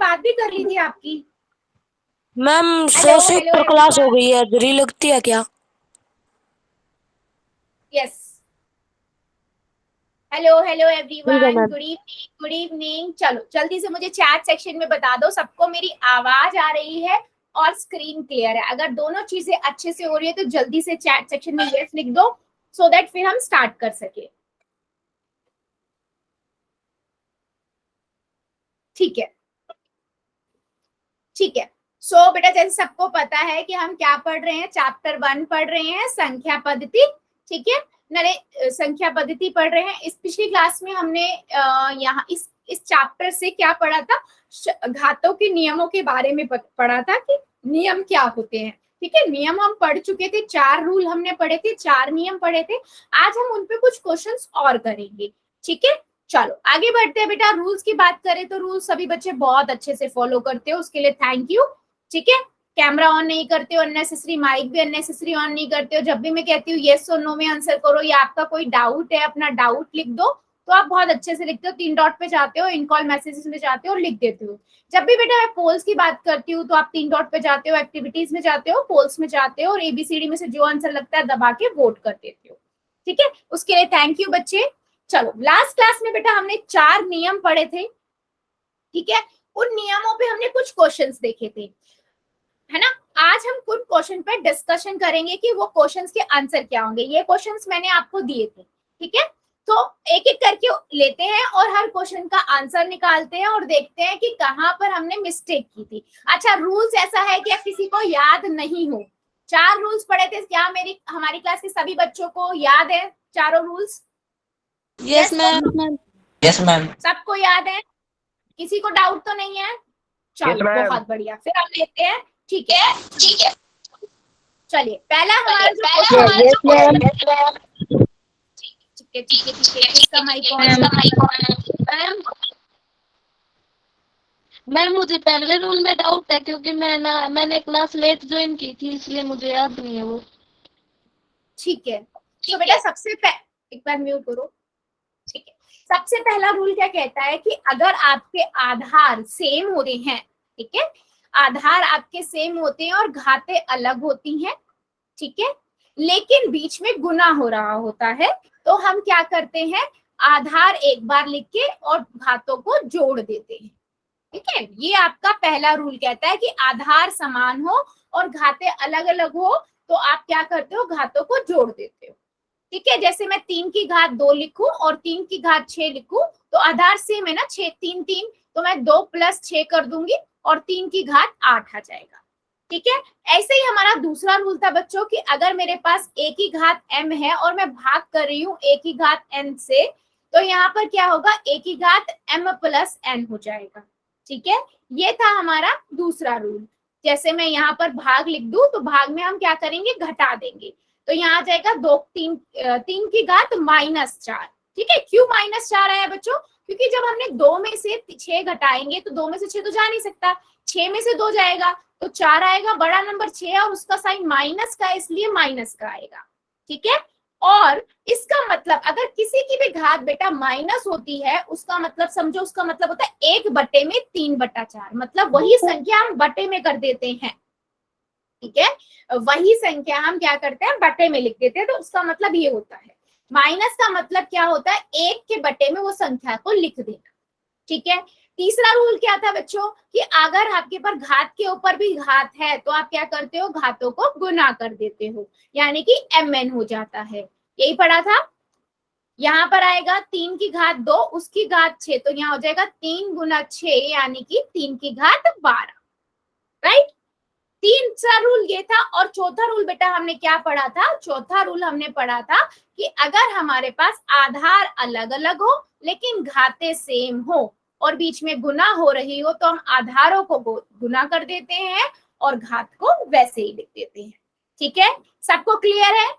बात भी कर ली थी आपकी। मैम हेलो 100 से हेलो ऊपर क्लास हो एवरीवन। गई है, री लगती है क्या? यस, हेलो हेलो ठीक है everyone, ma'am. Good evening good evening. चलो जल्दी से मुझे चैट सेक्शन में बता दो सबको मेरी आवाज आ रही है और स्क्रीन क्लियर है। अगर दोनों चीजें अच्छे से हो रही है तो जल्दी से चैट सेक्शन में यस लिख दो, सो दैट फिर हम स्टार्ट कर सके। ठीक है, ठीक है। सो बेटा जैसे सबको पता है कि हम क्या पढ़ रहे हैं, चैप्टर 1 पढ़ रहे हैं, संख्या पद्धति। ठीक है, नरे संख्या पद्धति पढ़ रहे हैं। इस पिछली क्लास में हमने यहाँ इस चैप्टर से क्या पढ़ा था, घातों के नियमों के बारे में पढ़ा था कि नियम क्या होते हैं। ठीक है, नियम हम पढ़ चुके थे, 4 रूल हमने पढ़े थे, 4 नियम पढ़े थे। आज हम उन पे कुछ क्वेश्चंस और करेंगे। ठीक है, चलो आगे बढ़ते हैं बेटा। रूल्स की बात करें तो रूल्स सभी बच्चे बहुत अच्छे से फॉलो करते हो, उसके लिए थैंक यू। ठीक है, कैमरा ऑन नहीं करते हो, अननेसेसरी माइक भी अननेसेसरी ऑन नहीं करते हो। जब भी मैं कहती हूँ येस और नो में आंसर करो या आपका कोई डाउट है अपना डाउट लिख दो, तो आप बहुत अच्छे से लिखते हो, 3 डॉट पे जाते हो, इन कॉल मैसेजेस में जाते हो और लिख देते हो। जब भी बेटा मैं पोल्स की बात करती हूँ तो आप 3 डॉट पे जाते हो, एक्टिविटीज में जाते हो, पोल्स में जाते हो और एबीसीडी में से जो आंसर लगता है दबा के वोट कर देते हो। ठीक है, उसके लिए थैंक यू बच्चे। चलो लास्ट क्लास में बेटा हमने 4 नियम पढ़े थे। ठीक है, उन नियमों पे हमने कुछ क्वेश्चंस देखे थे, है ना। आज हम कुछ क्वेश्चन पे डिस्कशन करेंगे कि वो क्वेश्चंस के आंसर क्या होंगे। ये क्वेश्चंस मैंने आपको दिए थे। ठीक है, तो एक एक करके लेते हैं और हर क्वेश्चन का आंसर निकालते हैं और देखते हैं कि कहाँ पर हमने मिस्टेक की थी। अच्छा, रूल्स ऐसा है कि किसी को याद नहीं हो, 4 रूल्स पढ़े थे, क्या मेरी हमारी क्लास के सभी बच्चों को याद है चारों rules? Yes yes ma'am. Yes ma'am. सबको याद है, किसी को डाउट तो नहीं है? चलो बहुत बढ़िया, फिर हम लेते हैं। ठीक है, ठीक है, चलिए पहला हमारा जो पहला क्वेश्चन, हमारा जो क्वेश्चन। ठीक है ठीक है ठीक है, किसका माइक ऑन इसका है? माइक ऑन है। मैम, मैम मुझे पहले रूल में डाउट है क्योंकि मैंने क्लास लेट ज्वाइन की थी, इसलिए मुझे याद नहीं है वो। ठीक है, तो ठीक बेटा है। एक बार म्यूट करो। ठीक है, सबसे पहला रूल क्या कहता है कि अगर आपके आधार सेम होते हैं, ठीक है, आधार आपके सेम होते हैं और घातें अलग होती हैं, ठीक है, लेकिन बीच में गुना हो रहा होता है, तो हम क्या करते हैं, आधार एक बार लिख के और घातों को जोड़ देते हैं। ठीक है, ये आपका पहला रूल कहता है कि आधार समान हो और घातें अलग अलग हो तो आप क्या करते हो, घातों को जोड़ देते हो। ठीक है, जैसे मैं 3 की घात 2 लिखूं और 3 की घात 6 लिखूं तो आधार सेम है ना, 6 3 3, तो मैं 2 + 6 कर दूंगी और 3 की घात 8 आ जाएगा। ठीक है, ऐसे ही हमारा दूसरा रूल था बच्चों कि अगर मेरे पास a की घात m है और मैं भाग कर रही हूँ a की घात n से, तो यहाँ पर क्या होगा, a की घात m + n हो जाएगा। ठीक है, ये था हमारा दूसरा रूल। जैसे मैं यहाँ पर भाग लिख दूं तो भाग में हम क्या करेंगे, घटा देंगे, तो यहाँ आ जाएगा 3 की घात -4। ठीक है, क्यों -4 आया बच्चों, क्योंकि जब हमने 2 में से 6 घटाएंगे तो 2 में से 6 तो जा नहीं सकता, 6 में से 2 जाएगा तो 4 आएगा, बड़ा नंबर 6 है और उसका साइन माइनस का है इसलिए माइनस का आएगा। ठीक है, और इसका मतलब अगर किसी की भी घात बेटा माइनस होती है, उसका मतलब समझो, उसका मतलब होता है 1/3/4, मतलब वही संख्या हम बटे में कर देते हैं। ठीक है, वही संख्या हम क्या करते हैं, बटे में लिख देते हैं, तो उसका मतलब ये होता है। माइनस का मतलब क्या होता है, 1 के बटे में वो संख्या को लिख देना। ठीक है, तीसरा रूल क्या था बच्चों कि अगर आपके पास घात के ऊपर भी घात है तो आप क्या करते हो, घातों को गुना कर देते हो, यानी कि mn हो जाता है। यही पढ़ा था। यहाँ पर आएगा 3 की घात 2 उसकी घात 6, तो यहाँ हो जाएगा 3 × 6 यानी कि 3 की घात 12। राइट, तीसरा रूल ये था। और चौथा रूल बेटा हमने क्या पढ़ा था, चौथा रूल हमने पढ़ा था कि अगर हमारे पास आधार अलग अलग हो लेकिन घातें सेम हो और बीच में गुना हो रही हो तो हम आधारों को गुना कर देते हैं और घात को वैसे ही लिख देते हैं। ठीक है, सबको क्लियर है?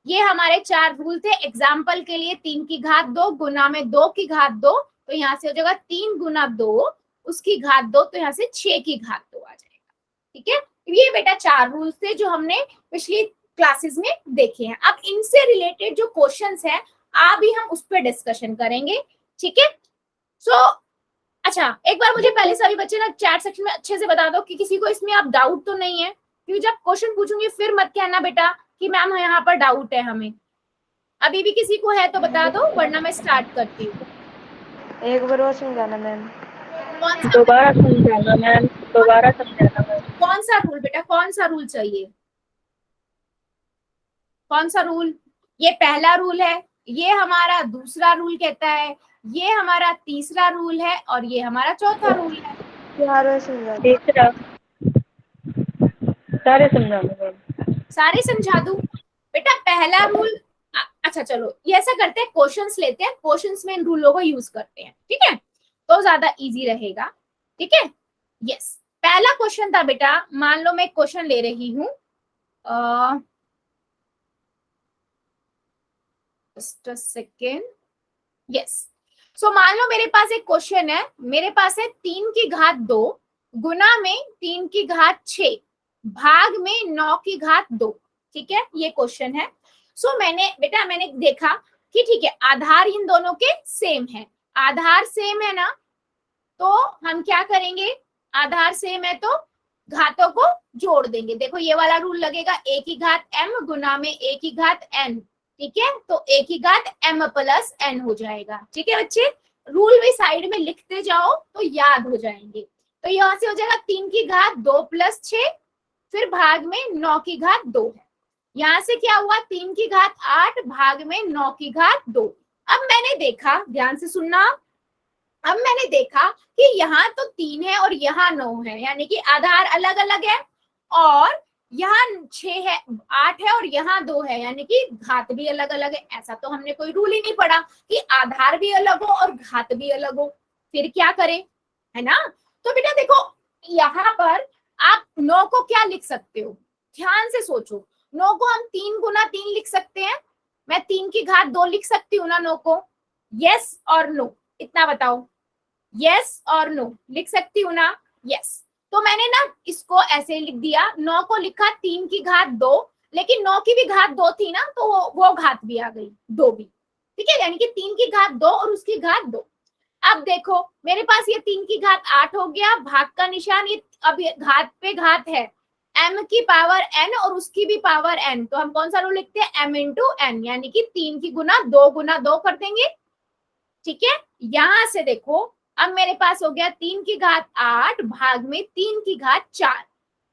ये हमारे 4 रूल थे। एग्जाम्पल के लिए 3 की घात 2 गुना में 2 की घात 2, तो यहाँ से हो जाएगा 3 × 2 उसकी घात 2, तो यहाँ से 6 की घात 2 आ जाएगा। ठीक है, ये बेटा 4 रूल्स थे जो हमने पिछली क्लासेस में देखे हैं। अब इनसे रिलेटेड जो क्वेश्चंस हैं अभी हम उस पर डिस्कशन करेंगे। ठीक है, सो अच्छा, एक बार मुझे पहले सभी बच्चे ना चैट सेक्शन में अच्छे से बता दो कि किसी को इसमें आप डाउट तो नहीं है, क्योंकि जब क्वेश्चन पूछूंगी फिर मत कहना बेटा कि मैम यहाँ पर डाउट है हमें। अभी भी किसी को है तो बता दो, वरना मैं स्टार्ट करती हूँ। एक बार और समझाना मैम। कौन सा दोबारा समझाना मैम, दोबारा समझाना मैम। कौन सा रूल बेटा, कौन सा रूल चाहिए? कौन सा रूल? ये पहला रूल है, ये हमारा दूसरा रूल कहता है, ये हमारा तीसरा रूल है और ये हमारा चौथा रूल है। चारों समझाना। तीसरा सारे समझाना मैम। सारे समझा दूं बेटा? पहला रूल, अच्छा चलो ये ऐसा करते हैं, क्वेश्चंस लेते हैं, क्वेश्चंस में इन रूलों को यूज करते हैं, ठीक है? तो ज्यादा इजी रहेगा, ठीक है? यस, पहला क्वेश्चन था बेटा, मान लो मैं क्वेश्चन ले रही हूं, जस्ट अ सेकेंड। यस, सो मान लो मेरे पास एक क्वेश्चन है, मेरे पास है 3 की घात 2 गुना में 3 की घात 6 भाग में 9 की घात 2, ठीक है? ये क्वेश्चन है। सो मैंने देखा कि ठीक है, आधार इन दोनों के सेम है, आधार सेम है ना, तो हम क्या करेंगे, आधार सेम है तो घातों को जोड़ देंगे। देखो ये वाला रूल लगेगा, a की घात m गुना में a की घात n, ठीक है? तो a की घात m प्लस n हो जाएगा, ठीक है बच्चे? रूल भी साइड में लिखते जाओ तो याद हो जाएंगे। तो यहाँ से हो जाएगा 3 की घात 2 प्लस 6, फिर भाग में 9 की घात 2 है। यहाँ से क्या हुआ, 3 की घात 8 भाग में 9 की घात 2। अब मैंने देखा, ध्यान से सुनना, अब मैंने देखा कि यहाँ तो 3 है और यहाँ 9 है, यानी कि आधार अलग अलग है, और यहाँ 6 है, 8 है और यहाँ 2 है, यानी कि घात भी अलग अलग है। ऐसा तो हमने कोई रूल ही नहीं पढ़ा कि आधार भी अलग हो और घात भी अलग हो, फिर क्या करें, है ना? तो बेटा देखो, यहाँ पर आप 9 को क्या लिख सकते हो, ध्यान से सोचो। 9 को हम 3 गुना 3 लिख सकते हैं, मैं 3 की घात 2 लिख सकती हूँ ना 9 को? यस और नो, इतना बताओ, यस और नो लिख सकती हूँ ना? यस। तो मैंने ना इसको ऐसे लिख दिया, 9 को लिखा 3 की घात 2, लेकिन 9 की भी घात 2 थी ना, तो वो घात भी आ गई, 2 भी, ठीक है? यानी कि 3 की घात 2 और उसकी घात 2। अब देखो मेरे पास ये 3 की घात 8 हो गया, भाग का निशान, ये अब ये घात पे घात है, m की पावर n और उसकी भी पावर n, तो हम कौन सा रूल लिखते हैं, m इंटू n, यानी कि 3 की गुना 2 कर देंगे, ठीक है? यहां से देखो, अब मेरे पास हो गया 3 की घात 8 भाग में 3 की घात 4,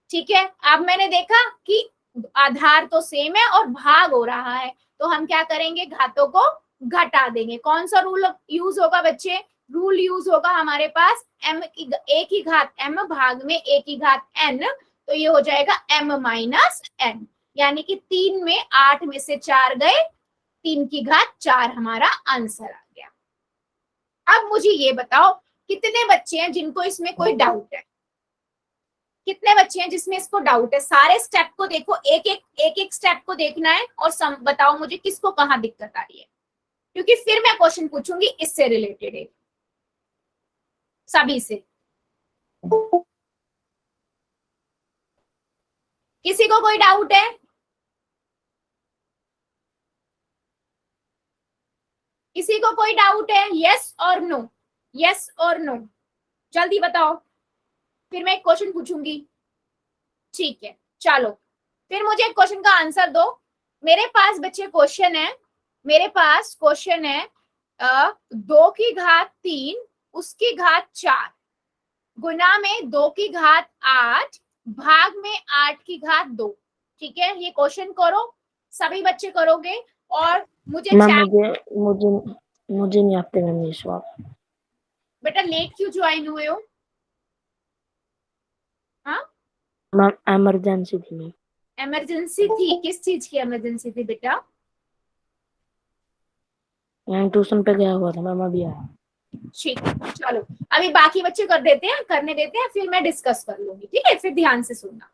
ठीक है? अब मैंने देखा कि आधार तो सेम है और भाग हो रहा है, तो हम क्या करेंगे, घातों को घटा देंगे। कौन सा रूल यूज होगा बच्चे? रूल यूज होगा हमारे पास a की घात m भाग में a की घात n, तो ये हो जाएगा m माइनस n, यानी कि 3 में 8 में से 4 गए, 3 की घात 4 हमारा आंसर आ गया। अब मुझे ये बताओ, कितने बच्चे हैं जिनको इसमें कोई डाउट है? कितने बच्चे हैं जिसमें इसको डाउट है? सारे स्टेप को देखो, एक एक स्टेप को देखना है और बताओ मुझे किसको कहाँ दिक्कत आ रही है, क्योंकि फिर मैं क्वेश्चन पूछूंगी इससे रिलेटेड है, सभी से। किसी को कोई डाउट है? किसी को कोई डाउट है? यस और नो, यस और नो, जल्दी बताओ, फिर मैं एक क्वेश्चन पूछूंगी, ठीक है? चलो फिर मुझे क्वेश्चन का आंसर दो। मेरे पास बच्चे क्वेश्चन है, मेरे पास क्वेश्चन है 2 की घात 3 उसकी घात 4 गुना में 2 की घात 8 भाग में 8 की घात 2, ठीक है? ये क्वेश्चन करो, सभी बच्चे करोगे, और मुझे मुझे नहीं आते मैम ये सवाल। बेटा लेट क्यों ज्वाइन हुए हो? हाँ मैम इमरजेंसी थी मैम। इमरजेंसी थी? किस चीज की इमरजेंसी थी बेटा? मैम ट्यूशन पे गया हुआ था मैम, अभी आया। ठीक है, चलो अभी बाकी बच्चे कर देते हैं, करने देते हैं, फिर मैं डिस्कस कर लूंगी, ठीक है? फिर ध्यान से सुनना,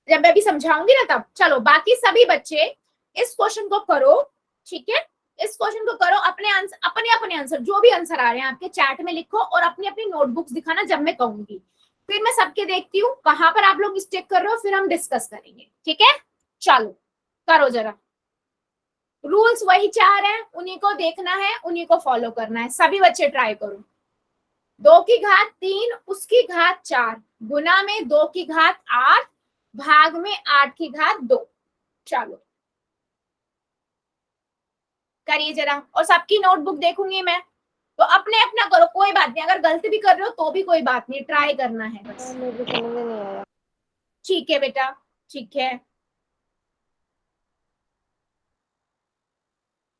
जब मैं भी समझाऊंगी ना तब। चलो बाकी सभी बच्चे इस क्वेश्चन को करो, ठीक है? इस क्वेश्चन को करो, अपने आंसर जो भी आंसर आ रहे हैं आपके चैट में लिखो, और अपनी अपनी नोटबुक्स दिखाना जब मैं कहूंगी, फिर मैं सबके देखती हूँ कहाँ पर आप लोग मिस्टेक कर रहे हो, फिर हम डिस्कस करेंगे, ठीक है? चलो करो जरा, रूल्स वही 4 हैं, उन्हीं को देखना है, उन्हीं को फॉलो करना है, सभी बच्चे ट्राई करो। 2 की घात 3 उसकी घात 4 गुना में 2 की घात 8 भाग में 8 की घात 2। चलो करिए जरा, और सबकी नोटबुक देखूंगी मैं, तो अपने अपना करो, कोई बात नहीं, अगर गलती भी कर रहे हो तो भी कोई बात नहीं, ट्राई करना है बस। मुझे समझ में नहीं आया। ठीक है बेटा, ठीक है।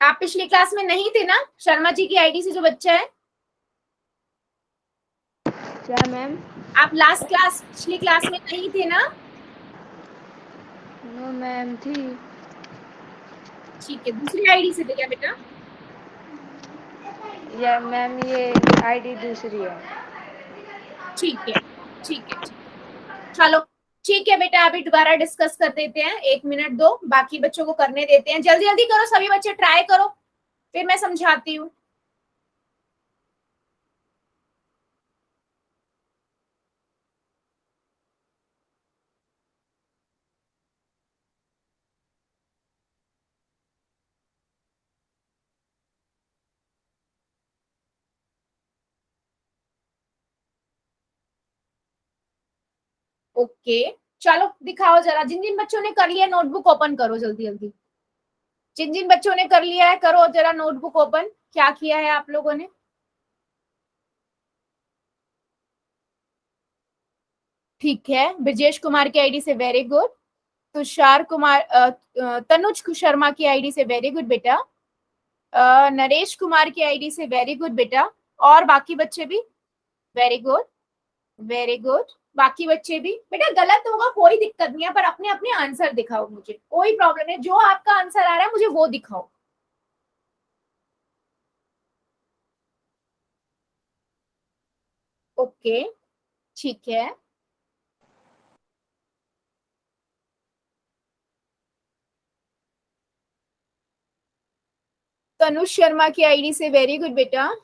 आप पिछली क्लास में नहीं थे ना, शर्मा जी की आईडी से जो बच्चा है? क्या मैम? आप लास्ट क्लास पिछली क्लास में नहीं थे ना? नो मैम थी। ठीक है, दूसरी आईडी से थे क्या बेटा? या मैम ये आईडी दूसरी है। ठीक है, ठीक है, ठीक है, चलो ठीक है बेटा, अभी दोबारा डिस्कस कर देते हैं, 1 मिनट दो, बाकी बच्चों को करने देते हैं, जल्दी जल्दी करो, सभी बच्चे ट्राई करो, फिर मैं समझाती हूँ। ओके, चलो दिखाओ जरा, जिन जिन बच्चों ने कर लिया नोटबुक ओपन करो जल्दी जल्दी, जिन जिन बच्चों ने कर लिया है करो जरा नोटबुक ओपन, क्या किया है आप लोगों ने? ठीक है, ब्रजेश कुमार की आईडी से वेरी गुड, तुषार कुमार तनुज शर्मा की आईडी से वेरी गुड बेटा, नरेश कुमार की आईडी से वेरी गुड बेटा, और बाकी बच्चे भी वेरी गुड, वेरी गुड, बाकी बच्चे भी बेटा, गलत होगा कोई दिक्कत नहीं है, पर अपने अपने आंसर दिखाओ मुझे, कोई प्रॉब्लम नहीं, जो आपका आंसर आ रहा है मुझे वो दिखाओ। ओके, ठीक है, तनुज शर्मा की आईडी से वेरी गुड बेटा,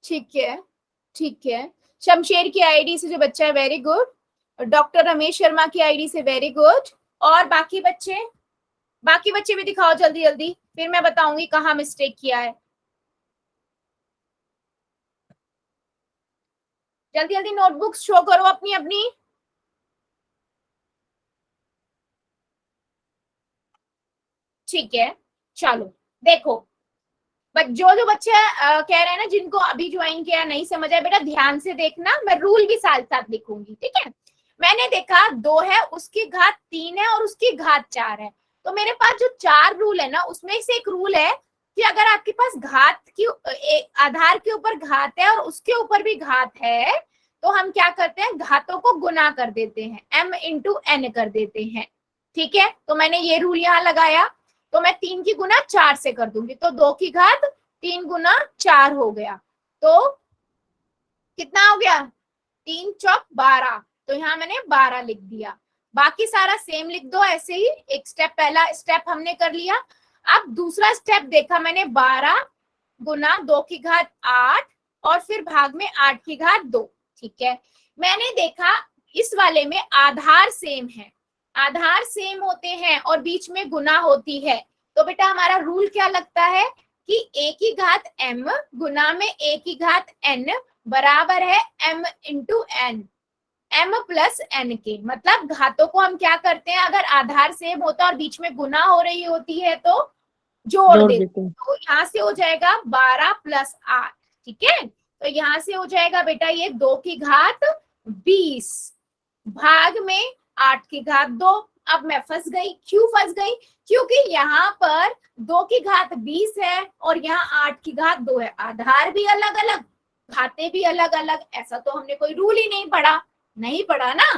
ठीक है, ठीक है, शमशेर की आईडी से जो बच्चा है very good, doctor Ramesh Sharma की आईडी से वेरी गुड, और बाकी बच्चे भी दिखाओ जल्दी जल्दी, फिर मैं बताऊंगी कहाँ मिस्टेक किया है। जल्दी जल्दी नोटबुक्स शो करो अपनी अपनी। ठीक है, चलो देखो, जो जो बच्चे कह रहे हैं ना, जिनको अभी ज्वाइन किया नहीं समझ आया, बेटा ध्यान से देखना, मैं रूल भी साथ साथ लिखूंगी, ठीक है? मैंने देखा 2 है, उसकी घात 3 है और उसकी घात 4 है, तो मेरे पास जो 4 रूल है ना, उसमें से एक रूल है कि अगर आपके पास घात की आधार के ऊपर घात है और उसके ऊपर भी घात है, तो हम क्या करते हैं, घातों को गुना कर देते हैं, m इंटू n कर देते हैं, ठीक है? तो मैंने ये रूल यहाँ लगाया, तो मैं 3 की गुना 4 से कर दूंगी, तो 2 की घात 3 गुना 4 हो गया, तो कितना हो गया, 3 चौक 12, तो यहाँ मैंने 12 लिख दिया, बाकी सारा सेम लिख दो ऐसे ही, एक स्टेप, पहला स्टेप हमने कर लिया। अब दूसरा स्टेप देखा मैंने, 12 गुना 2 की घात 8 और फिर भाग में 8 की घात 2, ठीक है? मैंने देखा इस वाले में आधार सेम है, आधार सेम होते हैं और बीच में गुना होती है, तो बेटा हमारा रूल क्या लगता है कि a की घात m गुना में a की घात n बराबर है m into n, m plus n के, मतलब घातों को हम क्या करते हैं, अगर आधार सेम होता और बीच में गुना हो रही होती है तो जोड़ देते हैं, तो यहाँ से हो जाएगा 12 प्लस 8, ठीक है? तो यहाँ से हो जाएगा बेटा ये 2 की घात 20 भाग में 8 की घात 2। अब मैं फंस गई, क्यों फंस गई, क्योंकि यहाँ पर 2 की घात 20 है और यहाँ 8 की घात 2 है, आधार भी अलग अलग, घाते भी अलग अलग, ऐसा तो हमने कोई रूल ही नहीं पढ़ा ना।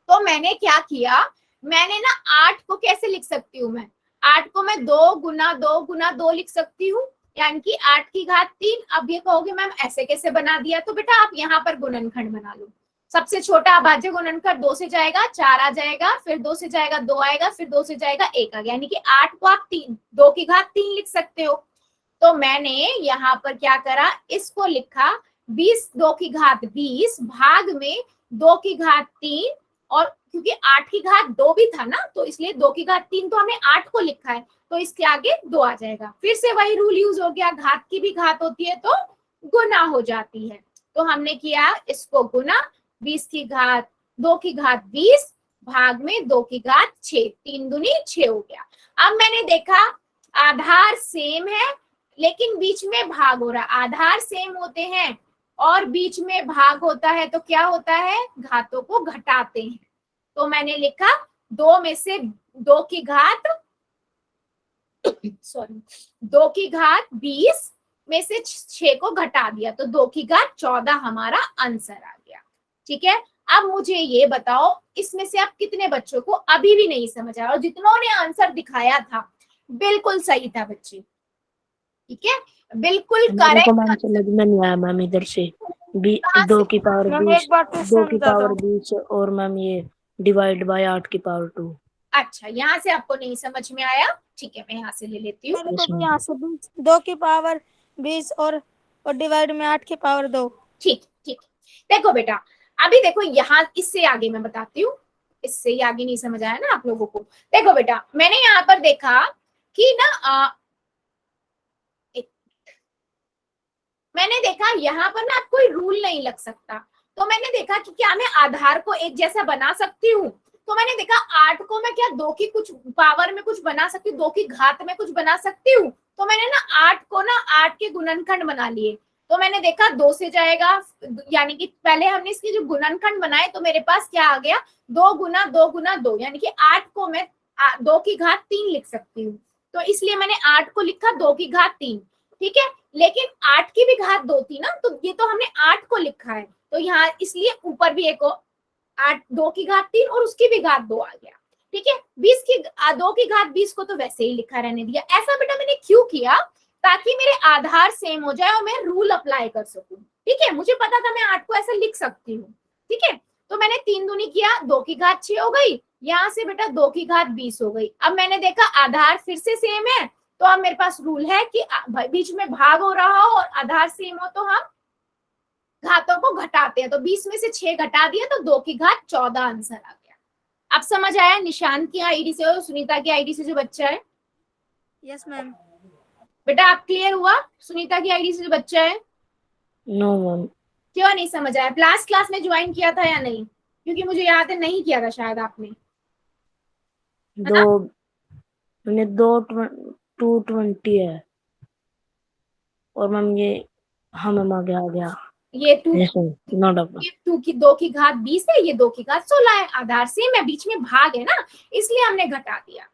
तो मैंने क्या किया, मैंने ना 8 को कैसे लिख सकती हूँ मैं, 8 को मैं 2 गुना 2 गुना 2 लिख सकती हूँ, यानी कि 8 की घात 3। अब ये कहोगे मैम ऐसे कैसे बना दिया, तो बेटा आप यहाँ पर गुणनखंड बना लो, सबसे छोटा अभाज्य गुणनखंड 2 से जाएगा 4 आ जाएगा, फिर 2 से जाएगा 2 आएगा, फिर 2 से जाएगा 1 आ गया, यानी कि 8 को आप 2 की घात 3 लिख सकते हो। तो मैंने यहाँ पर क्या करा, इसको लिखा 20 2 की घात 20 भाग में 2 की घात 3, और क्योंकि 8 की घात 2 भी था ना, तो इसलिए 2 की घात 3 तो हमने 8 को लिखा है, तो इसके आगे 2 आ जाएगा। फिर से वही रूल यूज हो गया, घात की भी घात होती है तो गुना हो जाती है। तो हमने किया इसको गुना, 20 की घात 2 की घात 20 भाग में 2 की घात 6, 3 दूनी 6 हो गया। अब मैंने देखा आधार सेम है लेकिन बीच में भाग हो रहा है। आधार सेम होते हैं और बीच में भाग होता है तो क्या होता है, घातों को घटाते हैं। तो मैंने लिखा 2 में से 2 की घात सॉरी 2 की घात 20 में से 6 को घटा दिया तो 2 की घात 14 हमारा आंसर आ गया। ठीक है, अब मुझे ये बताओ इसमें से आप कितने बच्चों को अभी भी नहीं समझ आया, और जितनों ने आंसर दिखाया था बिल्कुल सही था बच्चे। ठीक है, बिल्कुल मेरे को मैम करेक्ट। समझ में नहीं आया मैम इधर से। कहाँ 2 से? की पावर मैम 20, एक बार 2 क्वेश्चन की बता पावर दो। 20 और मैम ये डिवाइड बाय 8 की पावर 2। अच्छा, यहाँ से आपको नहीं समझ में आया, ठीक है मैं यहाँ से ले लेती हूँ। मेरे को भी यहाँ से 2 की पावर 20 और डिवाइड में 8 की पावर 2। ठीक ठीक, देखो बेटा अभी देखो यहाँ इससे आगे मैं बताती हूँ, इससे ही आगे नहीं समझ आया ना आप लोगों को। देखो बेटा मैंने यहाँ पर देखा कि ना मैंने देखा यहाँ पर ना कोई रूल नहीं लग सकता, तो मैंने देखा कि क्या मैं आधार को एक जैसा बना सकती हूँ। तो मैंने देखा 8 को मैं क्या 2 की कुछ पावर में कुछ बना सकती हूँ, 2 की घात में कुछ बना सकती हूँ। तो मैंने ना 8 को ना 8 के गुणनखंड बना लिए। तो मैंने देखा 2 से जाएगा, यानी कि पहले हमने इसकी जो गुणनखंड बनाए तो मेरे पास क्या आ गया 2 गुना 2 गुना 2, यानी कि 8 को मैं 2 की घात 3 लिख सकती हूँ। तो इसलिए मैंने 8 को लिखा 2 की घात 3। ठीक है, लेकिन 8 की भी घात 2 थी ना, तो ये तो हमने 8 को लिखा है, तो यहाँ इसलिए ऊपर भी एक 8 2 की घात 3 और उसकी भी घात 2 आ गया। ठीक है, 20 की 2 की घात 20 को तो वैसे ही लिखा रहने दिया। ऐसा बेटा मैंने क्यों किया, ताकि मेरे आधार सेम हो जाए और मैं रूल अप्लाई कर सकूं। ठीक है, मुझे पता था मैं 8 को ऐसा लिख सकती हूँ। ठीक है, तो मैंने 3 दूनी किया 2 की घात 6 हो गई, यहाँ से बेटा 2 की घात 20 हो गई। अब मैंने देखा आधार फिर से सेम है, तो अब मेरे पास रूल है कि बीच में भाग हो रहा हो और आधार सेम हो तो हम घातों को घटाते हैं। तो 20 में से 6 घटा दिया तो 2 की घात 14 आंसर आ गया। अब समझ आया निशांत की आईडी से और सुनीता की आईडी से जो बच्चा है? Yes ma'am. बेटा आप क्लियर हुआ? सुनीता की आईडी से जो बच्चा है नो मैम। क्यों नहीं समझ आया? लास्ट क्लास में ज्वाइन किया था या नहीं? क्योंकि मुझे याद है नहीं किया था शायद आपने, है ना? 2 मैंने 220 है और मैम ये हाँ मैम आ गया। ये 2 यस मैम, नो डाउट। 2 की 2 की घात 20 है, ये 2 की घात 16 है। आधार सेम है, बीच में भाग है ना, इसलिए हमने घटा दिया।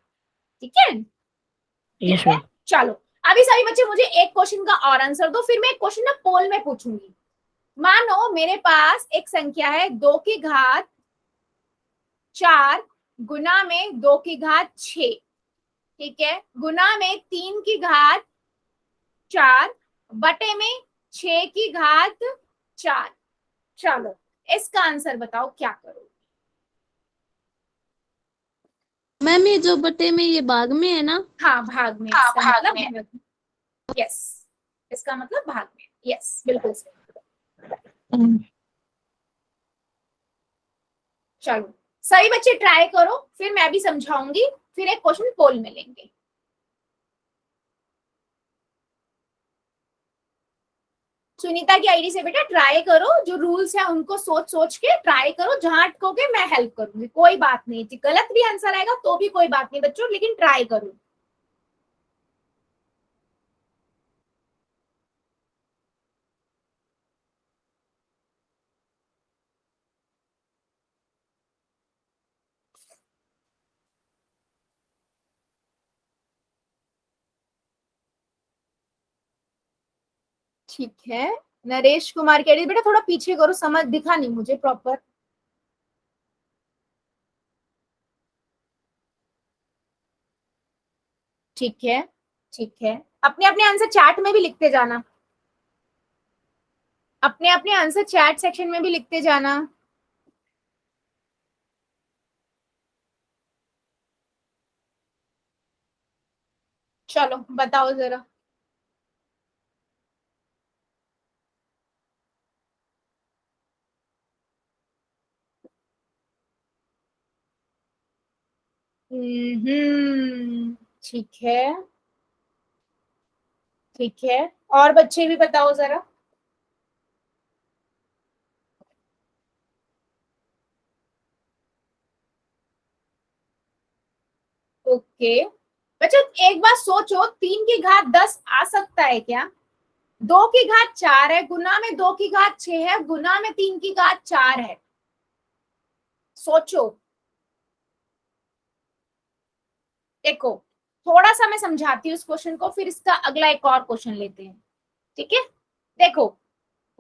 ठीक है, ठीक यस है, मैम। चलो अभी सभी बच्चे मुझे एक क्वेश्चन का और आंसर दो, फिर मैं एक क्वेश्चन ना पोल में पूछूंगी। मानो मेरे पास एक संख्या है 2 की घात 4 गुना में 2 की घात 6, ठीक है, गुना में 3 की घात 4 बटे में 6 की घात 4। चलो इसका आंसर बताओ क्या करो। मैम ये जो बटे में ये भाग में है ना? हाँ भाग में, इसका मतलब भाग में। यस, इसका मतलब भाग में, यस बिल्कुल सही। चलो सही बच्चे ट्राई करो, फिर मैं भी समझाऊंगी, फिर एक क्वेश्चन पोल में लेंगे। सुनीता की आईडी से बेटा ट्राई करो, जो रूल्स है उनको सोच सोच के ट्राई करो, जहां अटकोगे मैं हेल्प करूंगी, कोई बात नहीं। गलत भी आंसर आएगा तो भी कोई बात नहीं बच्चों, लेकिन ट्राई करो। ठीक है, नरेश कुमार की आईडी बेटा थोड़ा पीछे करो, समझ दिखा नहीं मुझे प्रॉपर। ठीक है, ठीक है, अपने अपने आंसर चैट में भी लिखते जाना, अपने अपने आंसर चैट सेक्शन में भी लिखते जाना। चलो बताओ जरा। ठीक है, ठीक है। और बच्चे भी बताओ जरा। ओके बच्चों, एक बार सोचो, 3 की घात 10 आ सकता है क्या? 2 की घात 4 है, गुना में 2 की घात 6 है, गुना में 3 की घात 4 है। सोचो, देखो थोड़ा सा मैं समझाती हूँ इस क्वेश्चन को, फिर इसका अगला एक और क्वेश्चन लेते हैं, ठीक है? देखो,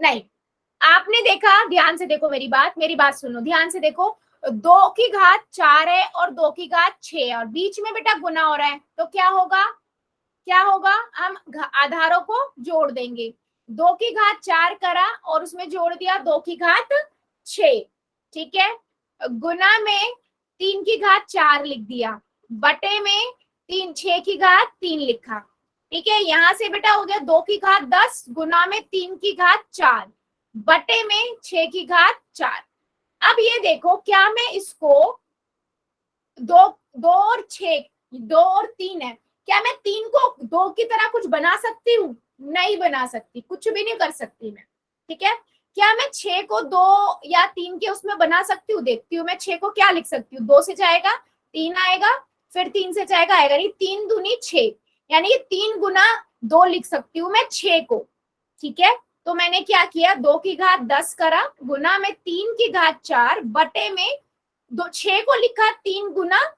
नहीं, आपने देखा, ध्यान से देखो मेरी बात सुनो, ध्यान से देखो। 2 की घात 4 है और 2 की घात 6 है और बीच में बेटा गुना हो रहा है, तो क्या होगा? क्या होगा? हम आधारों को जोड़ देंगे। 2 की घात 4 करा और उसमें जोड़ दिया 2 की घात 6, ठीक है? गुना में 3 की घात 4 लिख दिया, बटे में 6 की घात 3 लिखा, ठीक है? यहां से बेटा हो गया 2 की घात 10 गुना में 3 की घात 4 बटे में 6 की घात 4। अब ये देखो, क्या मैं इसको 2 और 6, 2 और 3 है, क्या मैं 3 को 2 की तरह कुछ बना सकती हूँ? नहीं बना सकती, कुछ भी नहीं कर सकती मैं, ठीक है? क्या मैं 6 को 2 या 3 के उसमें बना सकती हूँ? देखती हूँ मैं 6 को क्या लिख सकती हूँ, 2 से जाएगा 3 आएगा, फिर 3 से जाएगा आएगा नहीं, 3 दूनी 6, यानी 3 गुना 2 लिख सकती हूँ मैं 6 को, ठीक है? तो मैंने क्या किया, 2 की घात 10 करा, गुना में 3 की घात 4 बटे में 6 को लिखा 3 गुना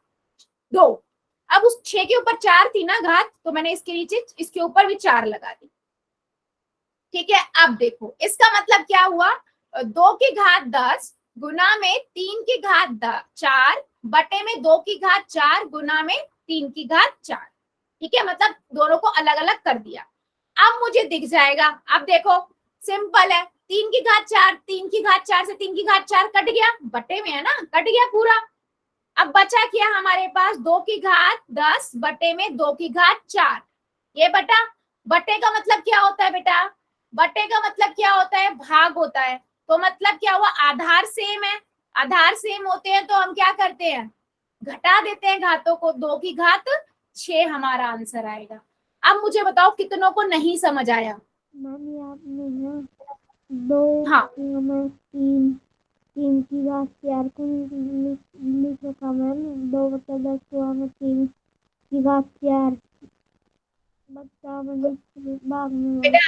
2। अब उस 6 के ऊपर 4 थी ना घात, तो मैंने इसके नीचे इसके ऊपर भी 4 लगा दी, ठीक है? अब देखो इसका मतलब क्या हुआ, 2 की घात 10 गुना में 3 की घात 4 बटे में 2 की घात 4 गुना में 3 की घात 4, ठीक है? मतलब दोनों को अलग अलग कर दिया। अब मुझे दिख जाएगा, अब देखो सिंपल है, 3 की घात 4, 3 की घात 4 से 3 की घात 4 कट गया, बटे में है ना, कट गया पूरा। अब बचा क्या हमारे पास, 2 की घात 10 बटे में 2 की घात 4, ये बटा, बटे का मतलब क्या होता है बेटा? बटे का मतलब क्या होता है? भाग होता है। तो मतलब क्या हुआ, आधार सेम है, आधार सेम होते हैं तो हम क्या करते हैं, घटा देते हैं घातों को, 2 की घात 6 हमारा आंसर आएगा। अब मुझे बताओ कितनों को नहीं समझ आया? मम्मी आपने ना 2 हाँ में 3 की घात 4 को लिख रखा मैम, 2/10 को हमें 3 की घात 4 बच्चा में भाग में। बेटा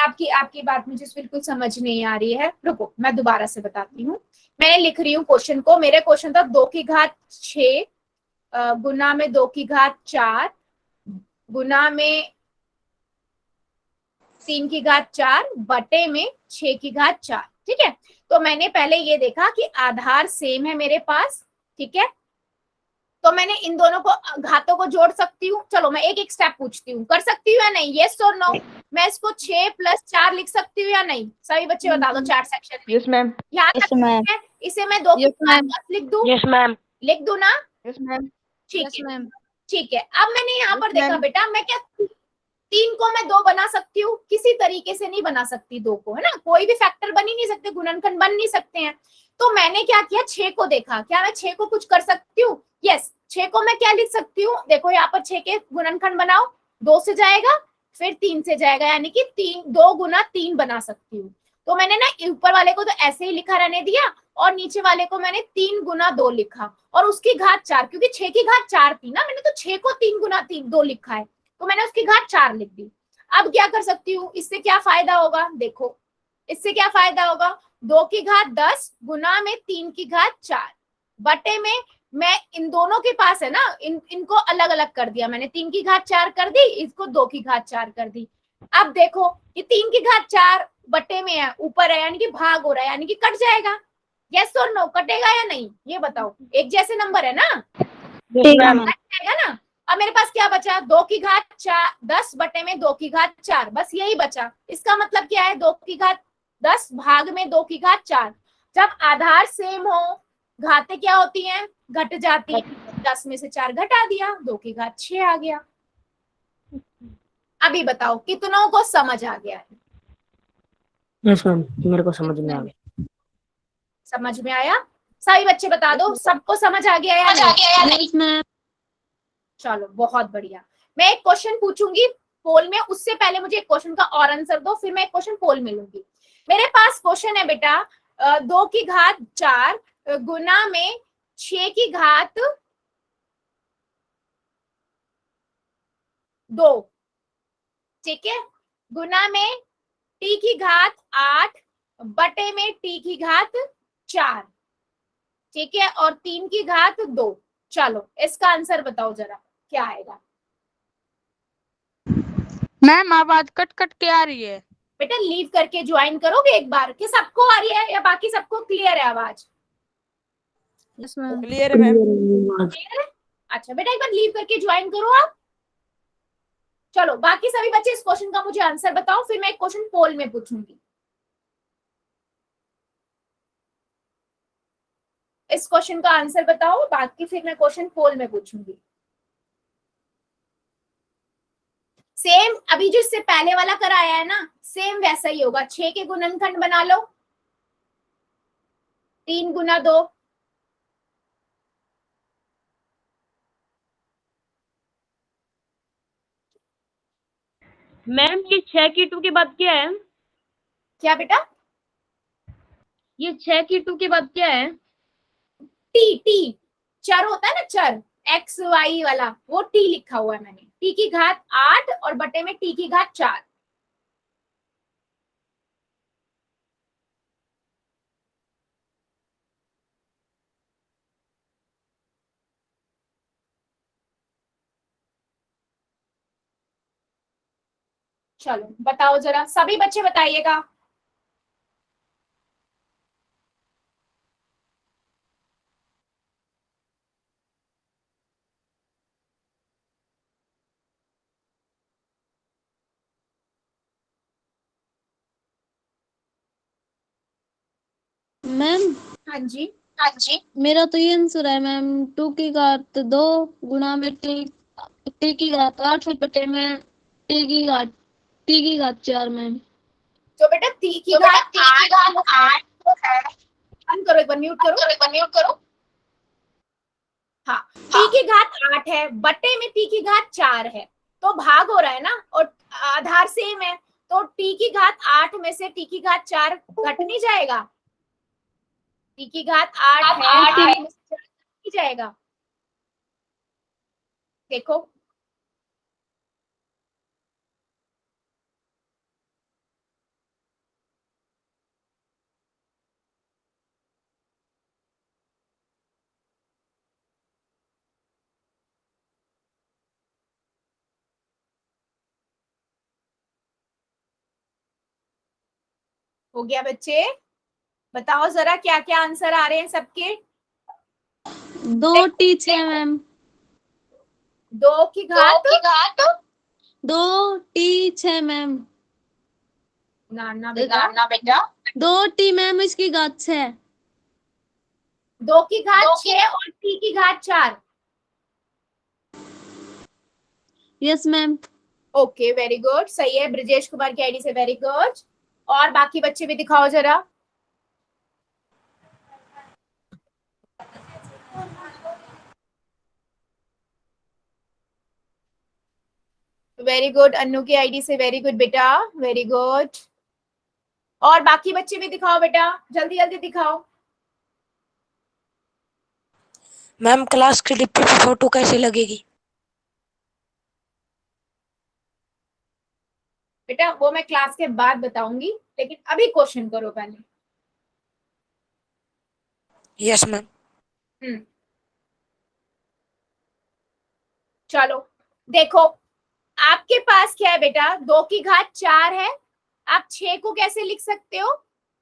आपकी बात मुझे बिल्कुल समझ नहीं आ रही है, रुको मैं दोबारा से बताती हूँ। मैं लिख रही हूँ क्वेश्चन को, मेरे क्वेश्चन था 2 की घात 6 गुना में 2 की घात 4 गुना में 3 की घात 4 बटे में 6 की घात 4, ठीक है? तो मैंने पहले ये देखा कि आधार सेम है मेरे पास, ठीक है? तो मैंने इन दोनों को घातों को जोड़ सकती हूँ। चलो मैं एक एक स्टेप पूछती हूँ, कर सकती हूँ या नहीं, यस और नो? मैं इसको 6 + 4 लिख सकती हूँ या नहीं? सभी बच्चे बता दो चैट सेक्शन में। Yes ma'am. यहाँ यस तक मैम। है, इसे मैं 2 की घात 10 लिख दूं? Yes ma'am. लिख दूं ना? Yes ma'am. ठीक यस है, मैम। ठीक है। अब मैंने यहाँ पर Yes, देखा ma'am. बेटा, मैं क्या 3 को मैं 2 बना सकती हूँ? किसी तरीके से नहीं बना सकती 2 को, है ना? कोई भी फैक्टर बन ही नहीं सकते, गुणनखंड बन नहीं सकते हैं। तो मैंने क्या किया, 6 को देखा, क्या मैं 6 को कुछ कर सकती हूँ? यस, 6 को मैं क्या लिख सकती हूँ? देखो यहाँ पर 6 के गुणनखंड बनाओ, 2 से जाएगा फिर 3 से जाएगा, यानी कि 2 गुना 3 बना सकती हूँ। तो मैंने ना ऊपर वाले को तो ऐसे ही लिखा रहने दिया और नीचे वाले को मैंने 3 गुना 2 लिखा और उसकी घात 4, क्योंकि 6 की घात 4 थी ना, मैंने तो 6 को 3 गुना 2 लिखा है, तो मैंने उसकी घात 4 लिख दी। अब क्या कर सकती हूँ, इससे क्या फायदा होगा? देखो इससे क्या फायदा होगा, 2 की घात 10 गुना में 3 की घात 4 बटे में, मैं इन दोनों के पास है ना, इनको अलग अलग कर दिया मैंने, 3 की घात 4 कर दी, इसको 2 की घात 4 कर दी। अब देखो ये 3 की घात 4 बटे में है, ऊपर है, यानी कि भाग हो रहा है, यानी कि कट जाएगा। यस और नो, कटेगा या नहीं ये बताओ? एक जैसे नंबर है ना, यस मैम। कट जाएगा ना। अब मेरे पास क्या बचा, 2 की घात 10 बटे में 2 की घात 4, बस यही बचा। इसका मतलब क्या है, 2 की घात 10 भाग में 2 की घात 4। जब आधार सेम हो, घातें क्या होती हैं, घट जाती है। 10 में से 4 घटा दिया, 2 की घात 6 आ गया। अभी बताओ कितनों को समझ आ गया है? यस मैम, मेरे को समझ में आ गया। समझ में आया? सभी बच्चे बता दो, सबको समझ आ गया या नहीं? Yes ma'am. चलो बहुत बढ़िया। मैं एक क्वेश्चन पूछूंगी पोल में, उससे पहले मुझे एक क्वेश्चन का और आंसर दो, फिर मैं एक क्वेश्चन पोल में लूंगी। मेरे पास क्वेश्चन है बेटा 2 की घात 4 गुना में 6 की घात 2, ठीक है, गुना में t की घात 8 बटे में t की घात 4, ठीक है, और 3 की घात 2। चलो इसका आंसर बताओ जरा क्या आएगा। मैम आवाज कट कट के आ रही है। बेटा लीव करके ज्वाइन करोगे एक बार, कि सबको आ रही है या बाकी सबको क्लियर है आवाज? Yes ma'am. क्लियर है मैम। क्लियर है? अच्छा बेटा एक बार लीव करके ज्वाइन करो आप। चलो बाकी सभी बच्चे इस क्वेश्चन का मुझे आंसर बताओ, फिर मैं एक क्वेश्चन पोल में पूछूंगी। इस क्वेश्चन का आंसर बताओ, बाकी फिर मैं क्वेश्चन पोल में पूछूंगी। सेम अभी जो इससे पहले वाला कराया है ना, सेम वैसा ही होगा। 6 के गुणनखंड बना लो, 3 गुना 2, मैम ये 6 की 2 की बात क्या है? क्या बेटा? ये 6 की 2 की बात क्या है? टी टी चर होता है ना, चर एक्स वाई वाला, वो टी लिखा हुआ है मैंने। टी की घात 8 और बटे में टी की घात 4। चलो बताओ जरा, सभी बच्चे बताइएगा। मैम हाँ जी, मेरा तो ये आंसर है मैम, 2 की घात 2 गुणा में टी की घात 8 बटे में टी की घात 4 मैम। तो बेटा टी की घात 8 बंद करो, एक बार म्यूट करो। हाँ, टी की घात 8 है, बटे में टी की घात 4 है, तो भाग हो रहा है ना, और आधार सेम है, तो टी की घात 8 में से टी की घात 4 घट नहीं जाएगा? टी की घात 8 है, 8 में से 4 नहीं जाएगा? देखो हो गया बच्चे? बताओ जरा क्या क्या आंसर आ रहे हैं सबके। 2 टी 6 मैम। 2 की घात 2 टी 6 मैम। ना बेटा 2 टी मैम इसकी घात 6। 2 की घात 6 और टी की घात 4। Yes ma'am. Okay very good, सही है ब्रजेश कुमार की आईडी से, वेरी गुड। और बाकी बच्चे भी दिखाओ जरा। वेरी गुड, अन्नू की आईडी से, वेरी गुड बेटा, वेरी गुड। और बाकी बच्चे भी दिखाओ बेटा, जल्दी जल्दी दिखाओ। मैम क्लास की डिब्बी पे फोटो कैसे लगेगी? बेटा वो मैं क्लास के बाद बताऊंगी, लेकिन अभी क्वेश्चन करो पहले। Yes ma'am. चलो देखो, आपके पास क्या है बेटा, 2 की घात 4 है, आप 6 को कैसे लिख सकते हो?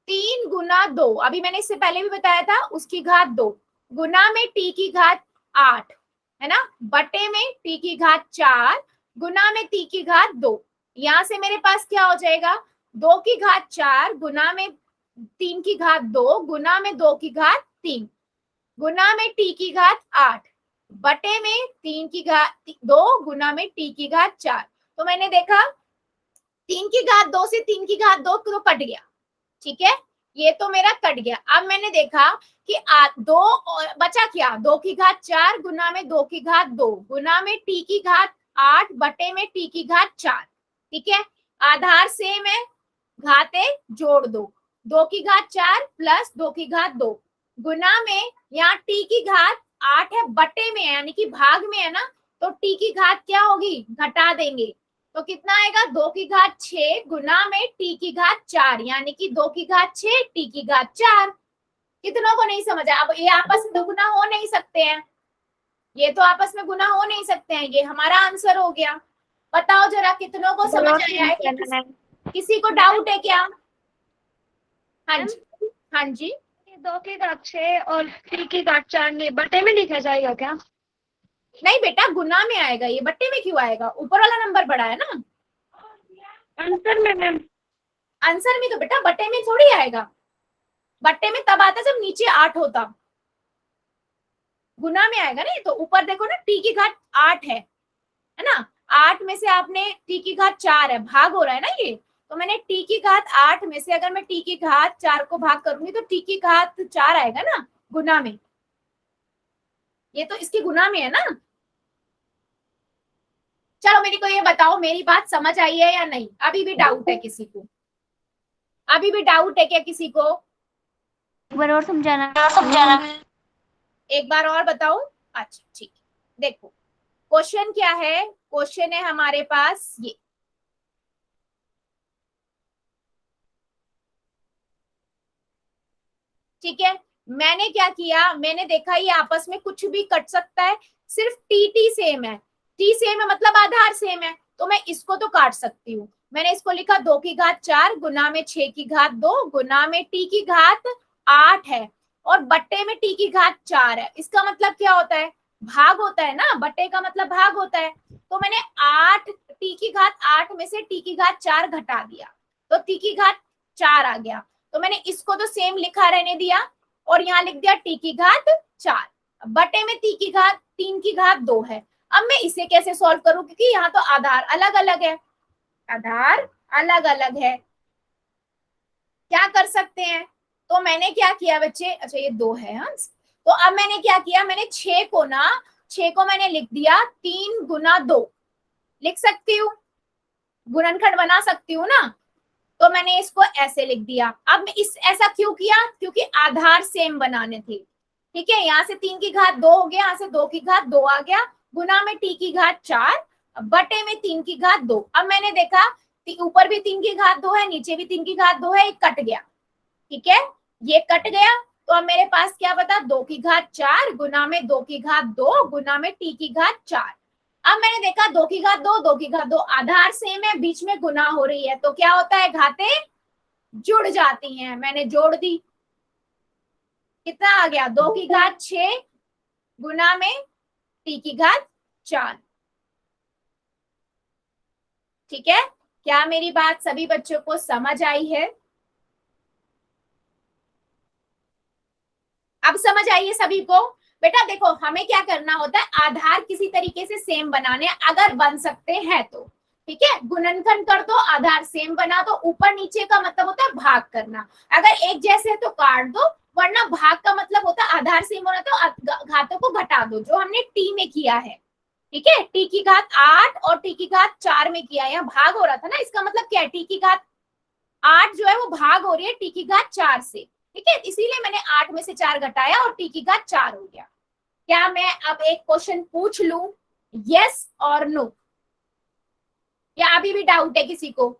3 गुना 2, अभी मैंने इससे पहले भी बताया था, उसकी घात 2 गुना में टी की घात 8 है ना, बटे में टी की घात 4 गुना में टी की घात 2। यहां से मेरे पास क्या हो जाएगा, 2 की घात 4 गुना में 3 की घात 2 गुना में 2 की घात 3 गुना में टी की घात 8 बटे में 3 की घात 2 गुना में टी की घात 4। तो मैंने देखा 3 की घात 2 से 3 की घात 2 तो कट गया, ठीक है, ये तो मेरा कट गया। अब मैंने देखा कि बचा क्या, 2 की घात 4 गुना में 2 की घात 2 गुना में t की घात 8 बटे में t की घात 4। ठीक है, आधार सेम है, घाते जोड़ दो, 2 की घात 4 प्लस 2 की घात 2 गुना में यहाँ t की घात 8 है, बटे में है यानी कि भाग में है ना, तो t की घात क्या होगी, घटा देंगे, तो कितना आएगा 2 की घात 6 गुना में t की घात 4 यानी कि 2 की घात 6 t की घात 4। कितनों को नहीं समझा, अब ये आपस में तो गुना हो नहीं सकते हैं, ये तो आपस में गुना हो नहीं सकते हैं, ये हमारा आंसर हो गया। बताओ जरा कितनों को समझ आया है, किसी को डाउट है क्या? हाँ जी, हाँ जी, 2 की घात 6 और 3 की घात 4 में बटे में लिखा जाएगा क्या? नहीं बेटा गुना में आएगा, ये बट्टे में क्यों आएगा, ऊपर वाला नंबर बड़ा है ना। आंसर में मैम, आंसर में तो बेटा बट्टे में थोड़ी आएगा, बट्टे में तब आता जब नीचे 8 होता, गुना में आएगा ना। तो ऊपर देखो ना t की घात 8 है ना, 8 में से आपने t की घात 4 है, भाग हो रहा है ना ये, तो मैंने t की घात 8 में से अगर मैं t की घात 4 को भाग करूंगी तो t की घात 4 आएगा ना गुना में, ये तो इसकी गुना में है ना। चलो मेरे को ये बताओ, मेरी बात समझ आई है या नहीं, अभी भी डाउट है किसी को, अभी भी डाउट है क्या किसी को? एक बार और समझाना। एक बार और बताओ। अच्छा ठीक, देखो क्वेश्चन क्या है, क्वेश्चन है हमारे पास ये, ठीक है। मैंने क्या किया, मैंने देखा ये आपस में कुछ भी कट सकता है, सिर्फ टी सेम है, टी सेम है मतलब आधार सेम है, तो मैं इसको तो काट सकती हूँ। मैंने इसको लिखा 2 की घात 4 गुना में 6 की घात 2 गुना में t की घात 8 है और बट्टे में t की घात 4 है। इसका मतलब क्या होता है, भाग होता है ना, बट्टे का मतलब भाग होता है। तो मैंने 8 t की घात 8 में से t की घात 4 घटा दिया तो t की घात 4 आ गया। तो मैंने इसको तो सेम लिखा रहने दिया और यहाँ लिख दिया t की घात 4, बटे में t की घात 3 की घात 2 है। अब मैं इसे कैसे सॉल्व करूं, क्योंकि यहाँ तो आधार अलग अलग है, आधार अलग अलग है, क्या कर सकते हैं। तो मैंने क्या किया बच्चे, अच्छा ये 2 है हाँ, तो अब मैंने क्या किया, मैंने 6 को मैंने लिख दिया 3 गुना 2, लिख सकती हूँ, गुणनखंड बना सकती हूँ ना, तो मैंने इसको ऐसे लिख दिया। अब मैं ऐसा क्यों किया, क्योंकि आधार सेम बनाने थे, ठीक है। यहाँ से 3 की घात 2 हो गया, यहाँ से 2 की घात 2 आ गया, गुना में t की घात 4 बटे में 3 की घात 2। अब मैंने देखा ऊपर भी 3 की घात 2 है, नीचे भी 3 की घात 2 है, एक कट गया, ठीक है, ये कट गया। तो अब मेरे पास क्या बता, 2 की घात 4 गुना में 2 की घात 2 गुना में t की घात 4। अब मैंने देखा 2 की घात 2 की घात 2 आधार सेम है, बीच में गुना हो रही है, तो क्या होता है, घातें जुड़ जाती हैं। मैंने जोड़ दी, कितना आ गया, 2 की घात 6 गुना में t की घात 4, ठीक है। क्या मेरी बात सभी बच्चों को समझ आई है? अब समझ आई है सभी को? बेटा देखो हमें क्या करना होता है, आधार किसी तरीके से सेम बनाने, अगर बन सकते हैं तो, ठीक है, गुणनखंड कर दो, आधार सेम बना दो, ऊपर नीचे का मतलब होता है भाग करना, अगर एक जैसे है तो काट दो, वरना भाग का मतलब होता है आधार सेम होना, तो घातों को घटा दो, जो हमने टी में किया है, ठीक है, टी की घात 8 और टी की घात 4 में किया, यहाँ भाग हो रहा था ना, इसका मतलब क्या है, टी की घात 8 जो है वो भाग हो रही है टी की घात 4 से, ठीक है, इसीलिए मैंने 8 में से 4 घटाया और टी की घात 4 हो गया। क्या मैं अब एक क्वेश्चन पूछ लूं, यस और नो, या अभी भी डाउट है किसी को?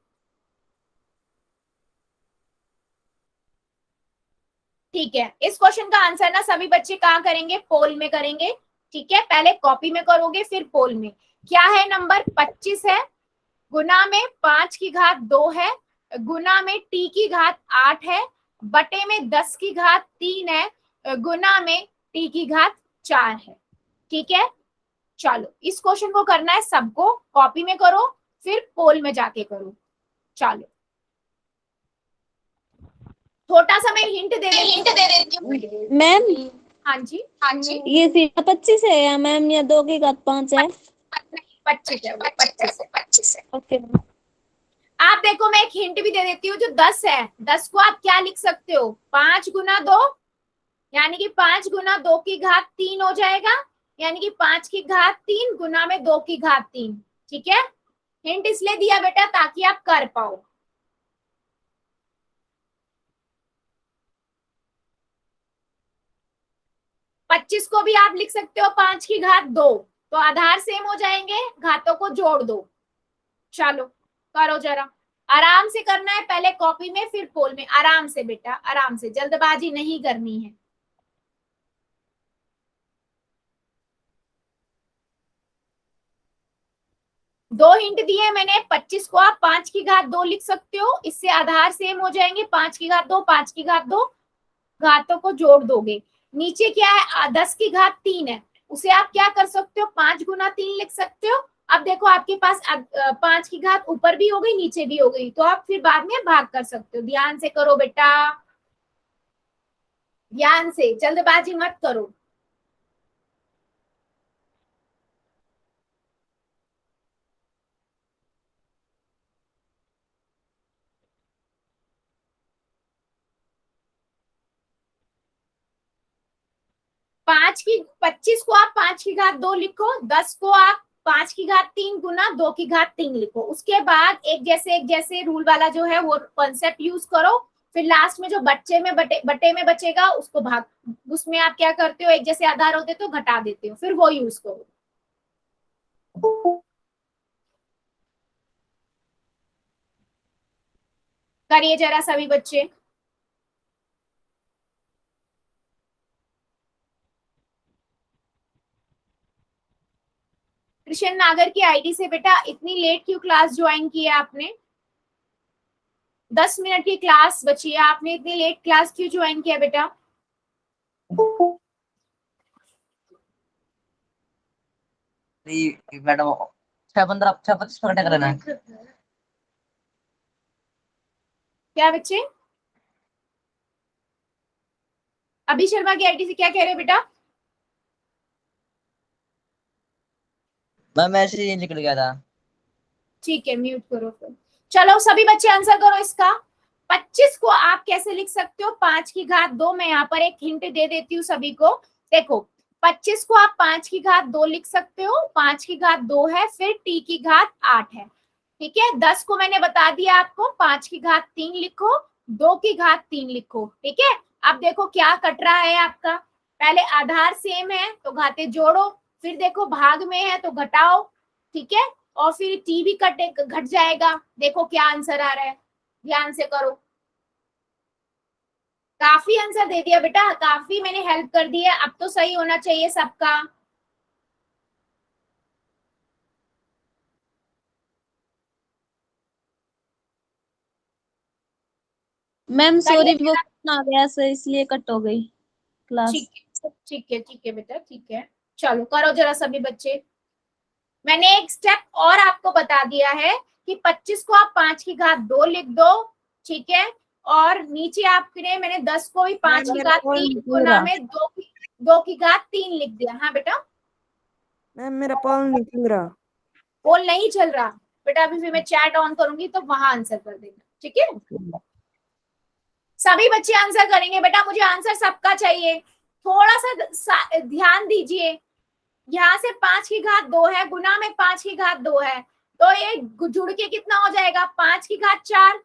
ठीक है, इस क्वेश्चन का आंसर ना सभी बच्चे कहाँ करेंगे, पोल में करेंगे, ठीक है, पहले कॉपी में करोगे फिर पोल में। क्या है नंबर, 25 है, गुना में 5 की घात 2 है, गुना में t की घात 8 है, बटे में 10 की घात 3 है, गुना में t की घात 4 है, ठीक है। चलो इस क्वेश्चन को करना है सबको, कॉपी में करो फिर पोल में जाके करो। चलो छोटा सा मैं हिंट दे देती हूँ मैम। हाँ जी, हाँ जी, ये सीधा 25 है या मैम, या 2 की घात 5 है? 25 है, 25 है। ओके। आप देखो मैं एक हिंट भी दे देती हूँ, जो 10 है, 10 को आप क्या लिख सकते हो, 5 गुना 2 यानी कि 5 गुना 2 की घात 3 हो जाएगा, यानी कि 5 की घात 3 गुना में 2 की घात 3। ठीक है, हिंट इसलिए दिया बेटा ताकि आप कर पाओ। पच्चीस को भी आप लिख सकते हो 5 की घात 2, तो आधार सेम हो जाएंगे, घातों को जोड़ दो। चलो करो जरा, आराम से करना है, पहले कॉपी में फिर पोल में, आराम से बेटा, आराम से, जल्दबाजी नहीं करनी है। दो हिंट दिए मैंने, 25 को आप 5 की घात 2 लिख सकते हो, इससे आधार सेम हो जाएंगे, 5 की घात 2, 5 की घात 2, घातों को जोड़ दोगे। नीचे क्या है, 10 की घात 3 है, उसे आप क्या कर सकते हो, 5 गुना 3 लिख सकते हो। अब देखो आपके पास 5 की घात ऊपर भी हो गई नीचे भी हो गई, तो आप फिर बाद में भाग कर सकते हो। ध्यान से करो बेटा, ध्यान से, जल्दबाजी मत करो। पांच की 25 को आप 5 की घात 2 लिखो, 10 को आप 5 की घात 3 गुना 2 की घात 3 लिखो। उसके बाद एक जैसे रूल वाला जो है वो कॉन्सेप्ट यूज करो। फिर लास्ट में जो बटे में बचेगा उसको भाग, उसमें आप क्या करते हो, एक जैसे आधार होते तो घटा देते हो, फिर वो यूज करो। करिए जरा सभी बच्चे। कृष्ण नागर की आईडी से बेटा इतनी लेट क्यों क्लास ज्वाइन की है आपने? 10 मिनट की क्लास बची है, आपने इतनी लेट क्लास क्यों ज्वाइन किया बेटा? मैडम 6-15 घंटे करना है। क्या बच्चे? अभी शर्मा की आईडी से क्या कह रहे हो बेटा? मैम मैसेज ही निकल गया था। ठीक है, म्यूट करो फिर। चलो सभी बच्चे आंसर करो इसका। 25 को आप कैसे लिख सकते हो, 5 की घात 2। मैं यहाँ पर एक हिंट दे देती हूँ सभी को। देखो 25 को आप 5 की घात 2 लिख सकते हो, 5 की घात 2 है, फिर t की घात 8 है। ठीक है, 10 को मैंने बता दिया आपको, 5 की घात 3 लिखो, 2 की घात 3 लिखो। ठीक है, अब देखो क्या कट रहा है आपका, पहले आधार सेम है तो घाते जोड़ो, फिर देखो भाग में है तो घटाओ। ठीक है, और फिर टी भी घट जाएगा। देखो क्या आंसर आ रहा है, ध्यान से करो। काफी आंसर दे दिया बेटा, काफी मैंने हेल्प कर दी है, अब तो सही होना चाहिए सबका। मैम करिए सॉरी वो फोन आ गया सर इसलिए कट हो गई क्लास। ठीक है, ठीक है, ठीक है बेटा, ठीक है। चलो करो जरा सभी बच्चे। मैंने एक स्टेप और आपको बता दिया है कि 25 को आप 5 की घात 2 लिख दो। ठीक है, और नीचे आपने मैंने 10 को भी 5 की मेरा घात पोल 3 निकल गुना रहा। में 2 की घात 3 लिख दिया। हाँ बेटा, मैम मेरा पोल निकल रहा। पोल नहीं चल रहा बेटा, अभी फिर मैं चैट ऑन करूंगी तो वहां आंसर कर देना। ठीक है, सभी बच्चे आंसर करेंगे बेटा, मुझे आंसर सबका चाहिए। थोड़ा सा ध्यान दीजिए, यहाँ से 5 की घात 2 है, गुना में 5 की घात 2 है, तो ये जुड़ के कितना हो जाएगा, 5 की घात 4।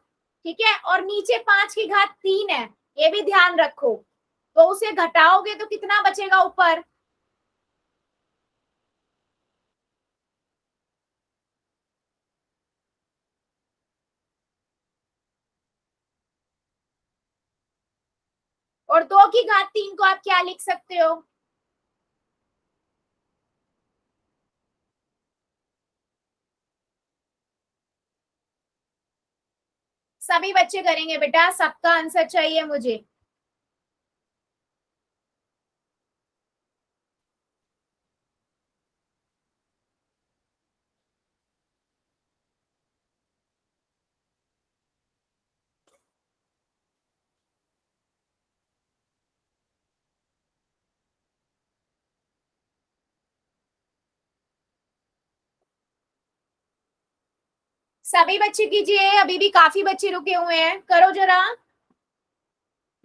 ठीक है, और नीचे 5 की घात 3 है, ये भी ध्यान रखो, तो उसे घटाओगे तो कितना बचेगा ऊपर? और 2 की घात 3 को आप क्या लिख सकते हो? सभी बच्चे करेंगे बेटा, सबका आंसर चाहिए मुझे। सभी बच्चे कीजिए, अभी भी काफी बच्चे रुके हुए हैं, करो जरा।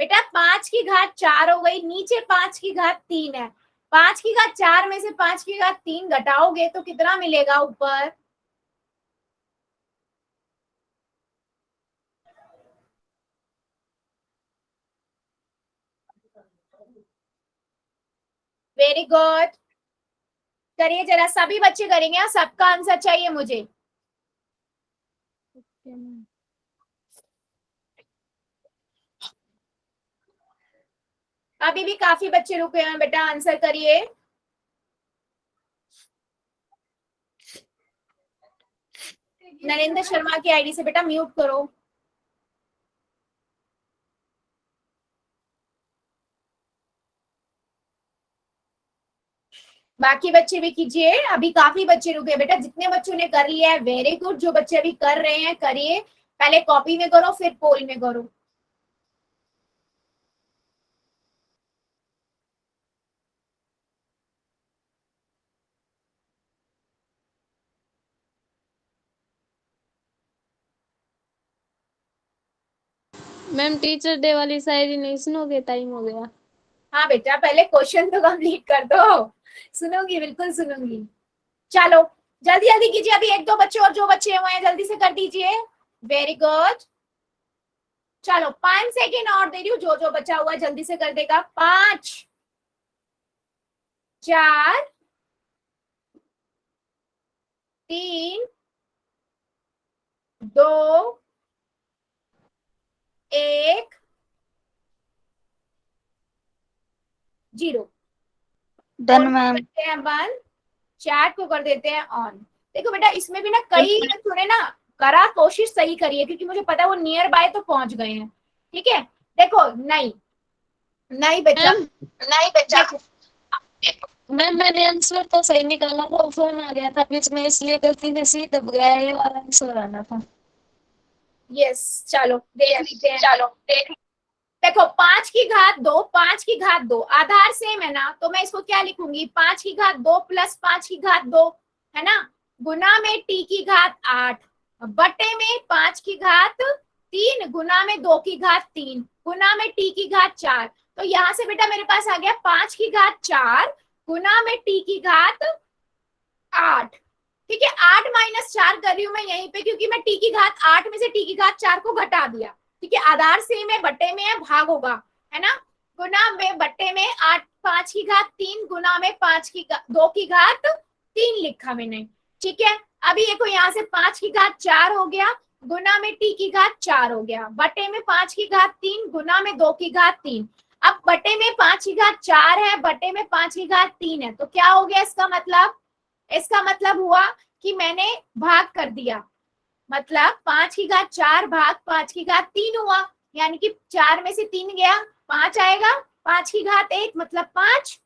बेटा 5 की घात 4 हो गई, नीचे 5 की घात 3 है, 5 की घात 4 में से 5 की घात 3 घटाओगे तो कितना मिलेगा ऊपर? वेरी गुड, करिए जरा, सभी बच्चे करेंगे, सबका आंसर चाहिए मुझे। अभी भी काफी बच्चे रुके हैं बेटा, आंसर करिए। नरेंद्र शर्मा की आईडी से बेटा म्यूट करो। बाकी बच्चे भी कीजिए, अभी काफी बच्चे रुके बेटा, जितने बच्चों ने कर लिया है वेरी गुड, जो बच्चे अभी कर रहे हैं करिए, पहले कॉपी में करो फिर पोल में करो। मैम टीचर डे वाली शायरी नहीं सुनोगे? टाइम हो गया। हाँ बेटा, पहले क्वेश्चन तो कंप्लीट कर दो। सुनूंगी, बिल्कुल सुनूंगी। चलो जल्दी जल्दी कीजिए, अभी 1-2 बच्चे और जो बच्चे हुए हैं जल्दी से कर दीजिए। वेरी गुड, चलो 5 सेकेंड और दे रही हूँ, जो जो बचा हुआ है जल्दी से कर देगा। 5 4 3 2 1 0। Done ma'am. बंद, चैट को कर देते हैं ऑन। देखो बेटा इसमें भी ना कई बच्चों ने ना करा, कोशिश सही करिए क्योंकि मुझे पता है वो नियर बाय तो पहुंच गए हैं। ठीक है, देखो नहीं नहीं बेटा, नहीं बेटा, मैम मैंने आंसर तो सही निकाला था, फोन आ गया था बीच में इसलिए गलती से सी दब गया, ये वाला आंसर आना था। यस चलो देख लेते हैं, चलो देखो 5 की घात 2, 5 की घात 2 आधार सेम है ना, तो मैं इसको क्या लिखूंगी? 5 की घात 2 प्लस 5 की घात 2 है ना, गुना में t की घात 8 बटे में 5 की घात 3 गुना में 2 की घात 3 गुना में t की घात 4। तो यहाँ से बेटा मेरे पास आ गया 5 की घात 4 गुना में t की घात 8। ठीक है, 8 - 4 कर रही हूँ मैं यहीं पे क्योंकि मैं t की घात 8 में से t की घात 4 को घटा दिया। ठीक है, आधार सेम है, बट्टे में है, भाग होगा, है ना, गुना में बट्टे में 8 5 की घात 3 गुना में 2 की घात 3 लिखा मैंने। ठीक है, अभी देखो यहाँ से 5 की घात 4 हो गया गुना में t की घात 4 हो गया, बटे में 5 की घात 3 गुना में 2 की घात 3। अब बटे में 5 की घात 4 है, बटे में 5 की घात 3 है, तो क्या हो गया इसका मतलब? इसका मतलब हुआ कि मैंने भाग कर दिया, मतलब 5 की घात 4 भाग 5 की घात 3 हुआ, यानी कि 4 में से 3 गया 5 आएगा, 5 की घात 1 मतलब 5।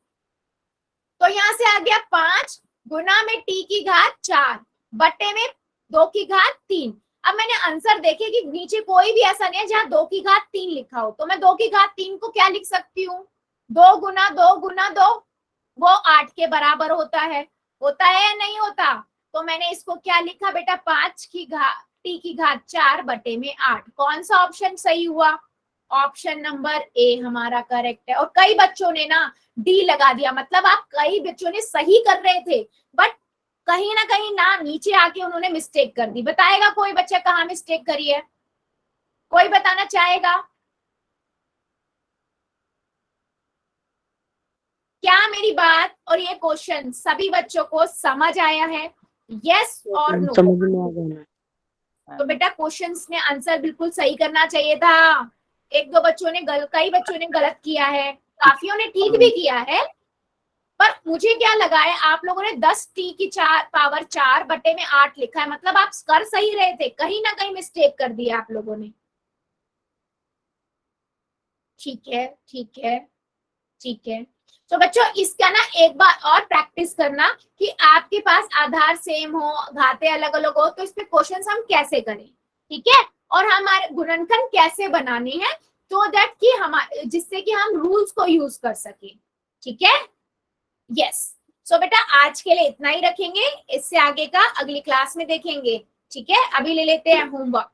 तो यहाँ से आ गया 5 गुना में t की घात 4 बटे में 2 की घात 3। अब मैंने आंसर देखे कि नीचे कोई भी ऐसा नहीं है जहाँ 2 की घात 3 लिखा हो, तो मैं 2 की घात 3 को क्या लिख सकती हूँ? 2 गुना 2 गुना 2, वो 8 के बराबर होता है या नहीं होता? तो मैंने इसको क्या लिखा बेटा? 5 की घात t की घात 4 बटे में 8। कौन सा ऑप्शन सही हुआ? ऑप्शन नंबर ए हमारा करेक्ट है। और कई बच्चों ने ना डी लगा दिया, मतलब आप कई बच्चों ने सही कर रहे थे बट कहीं ना नीचे आके उन्होंने मिस्टेक कर दी। बताएगा कोई बच्चा कहाँ मिस्टेक करी है? कोई बताना चाहेगा? क्या मेरी बात और ये क्वेश्चन सभी बच्चों को समझ आया है? यस और नो? समझ में आ गया। तो बेटा क्वेश्चंस ने आंसर बिल्कुल सही करना चाहिए था। 1-2 बच्चों ने कई बच्चों ने गलत किया है, काफियों ने ठीक भी किया है, पर मुझे क्या लगा है आप लोगों ने 10 t की पावर 4 बटे में 8 लिखा है, मतलब आप कर सही रहे थे, कहीं ना कहीं मिस्टेक कर दिया आप लोगों ने। ठीक है ठीक है ठीक है, तो बच्चों इसका ना एक बार और प्रैक्टिस करना कि आपके पास आधार सेम हो, घाते अलग अलग हो, तो इस पे क्वेश्चंस हम कैसे करें, ठीक है, और हमारे गुणनखंड कैसे बनाने हैं, तो दैट कि हमारे जिससे कि हम रूल्स को यूज कर सके। ठीक है, यस। सो बेटा आज के लिए इतना ही रखेंगे, इससे आगे का अगली क्लास में देखेंगे। ठीक है, अभी ले लेते हैं होमवर्क।